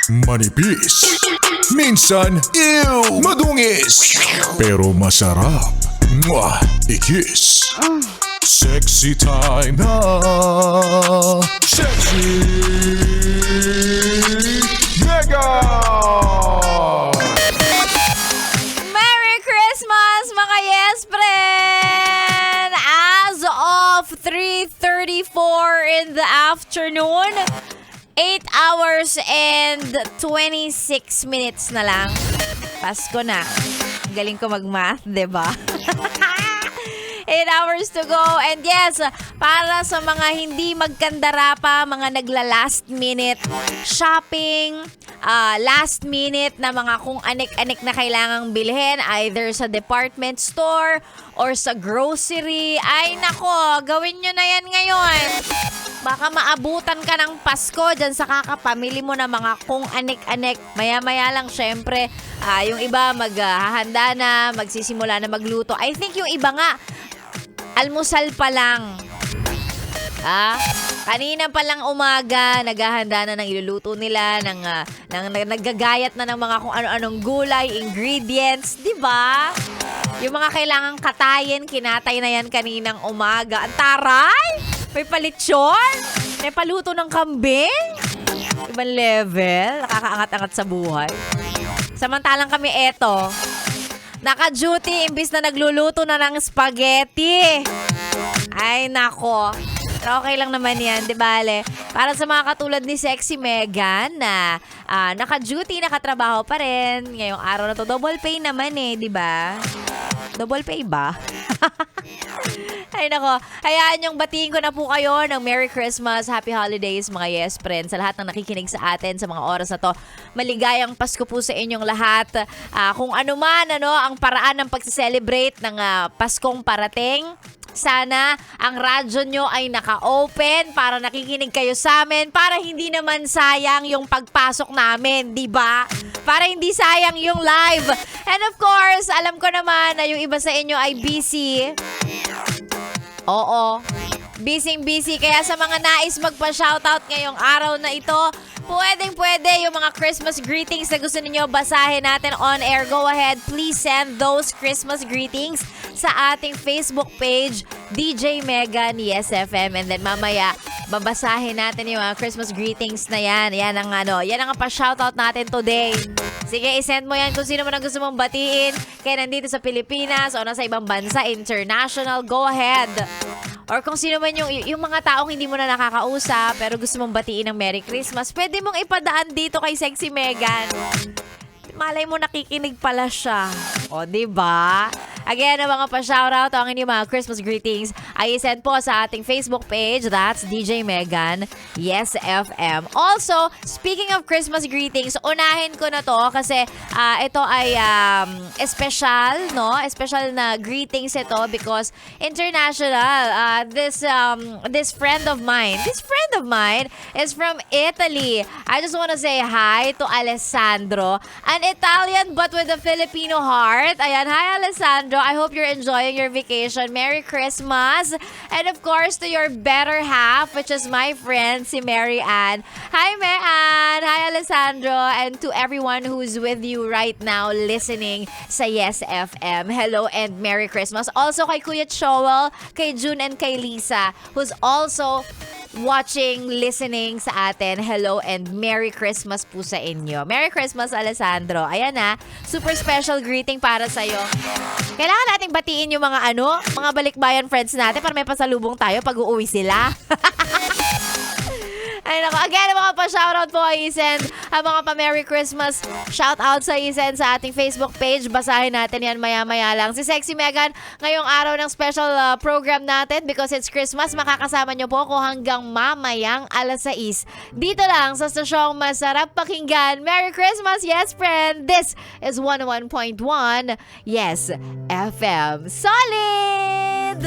manipis, minsan, ew, madungis, pero masarap. Mwah, ikis. Sexy time na. Sexy Mega! Merry Christmas, mga yes friend! As of 3:34 in the afternoon, 8 hours and 26 minutes na lang. Pasko na. Galing ko mag-math, diba? 8 hours to go. And yes, para sa mga hindi magkandara pa, mga nagla-last minute shopping, last minute na mga kung anik-anik na kailangang bilhin, either sa department store or sa grocery. Ay nako, gawin nyo na yan ngayon. Baka maabutan ka ng Pasko dyan sa kakapamili mo na mga kung anik-anik. Maya-maya lang syempre, yung iba maghahanda na, magsisimula na magluto. I think yung iba nga, almusal pa lang. Kanina pa lang umaga, naghahanda na ng iluluto nila, naggagayat na ng mga kung ano-anong gulay, ingredients, di ba? Yung mga kailangang katayin, kinatay na yan kaninang umaga. Ang taray! May palitsyon? May paluto ng kambing? Ibang level, nakakaangat-angat sa buhay. Samantalang kami eto, naka-duty imbis na nagluluto na ng spaghetti. Ay, nako. Pero okay lang naman yan, di ba, Ale? Para sa mga katulad ni Sexy Megan na naka-duty, nakatrabaho pa rin. Ngayong araw na to, double pay naman di ba? Double pay ba? Ay nako, hayaan yung batiin ko na po kayo ng Merry Christmas, Happy Holidays mga yes friends. Sa lahat ng nakikinig sa atin sa mga oras na to, maligayang Pasko po sa inyong lahat. Kung ano man ang paraan ng pag-celebrate ng Paskong parating, sana ang radyo nyo ay naka-open para nakikinig kayo sa amin, para hindi naman sayang yung pagpasok namin, di ba? Para hindi sayang yung live. And of course, alam ko naman na yung iba sa inyo ay busy. Oo, busy. Kaya sa mga nais magpa-shoutout ngayong araw na ito, pwede yung mga Christmas greetings na gusto ninyo basahin natin on air. Go ahead, please send those Christmas greetings sa ating Facebook page, DJ Megan Yes FM. And then mamaya, babasahin natin yung mga Christmas greetings na yan. Yan ang pa-shoutout natin today. Sige, isend mo yan kung sino man ang gusto mong batiin. Kaya nandito sa Pilipinas o nasa ibang bansa, international, go ahead. Or kung sino man yung mga taong hindi mo na nakakausap pero gusto mong batiin ng Merry Christmas, pwede mong ipadaan dito kay Sexy Megan. Malay mo nakikinig pala siya. O, diba? Again, ang mga pa-shoutout, ang inyong mga Christmas greetings ay send po sa ating Facebook page. That's DJ Megan Yes FM. Also, speaking of Christmas greetings, unahin ko na to kasi ito ay special, no? Special na greetings ito because international. This friend of mine is from Italy. I just want to say hi to Alessandro, an Italian but with a Filipino heart. Ayan, hi Alessandro. I hope you're enjoying your vacation. Merry Christmas. And of course, to your better half, which is my friend, si Mary Ann. Hi, Mary Ann. Hi, Alessandro. And to everyone who's with you right now listening sa Yes FM. Hello and Merry Christmas. Also kay Kuya Chowell, kay June and kay Lisa, who's also watching, listening sa atin. Hello and Merry Christmas po sa inyo. Merry Christmas, Alessandro. Ayan super special greeting para sa'yo. Kailangan nating batiin yung mga mga balikbayan friends natin para may pasalubong tayo pag uuwi sila. Ay nako, again, mga pa-shoutout po ay isend ang mga pa-Merry Christmas shoutout sa isend sa ating Facebook page. Basahin natin yan maya-maya lang. Si Sexy Megan, ngayong araw ng special program natin because it's Christmas, makakasama nyo po ako hanggang mamayang 6:00. Dito lang sa stasyong masarap pakinggan. Merry Christmas, yes friend! This is 101.1 Yes FM. Solid!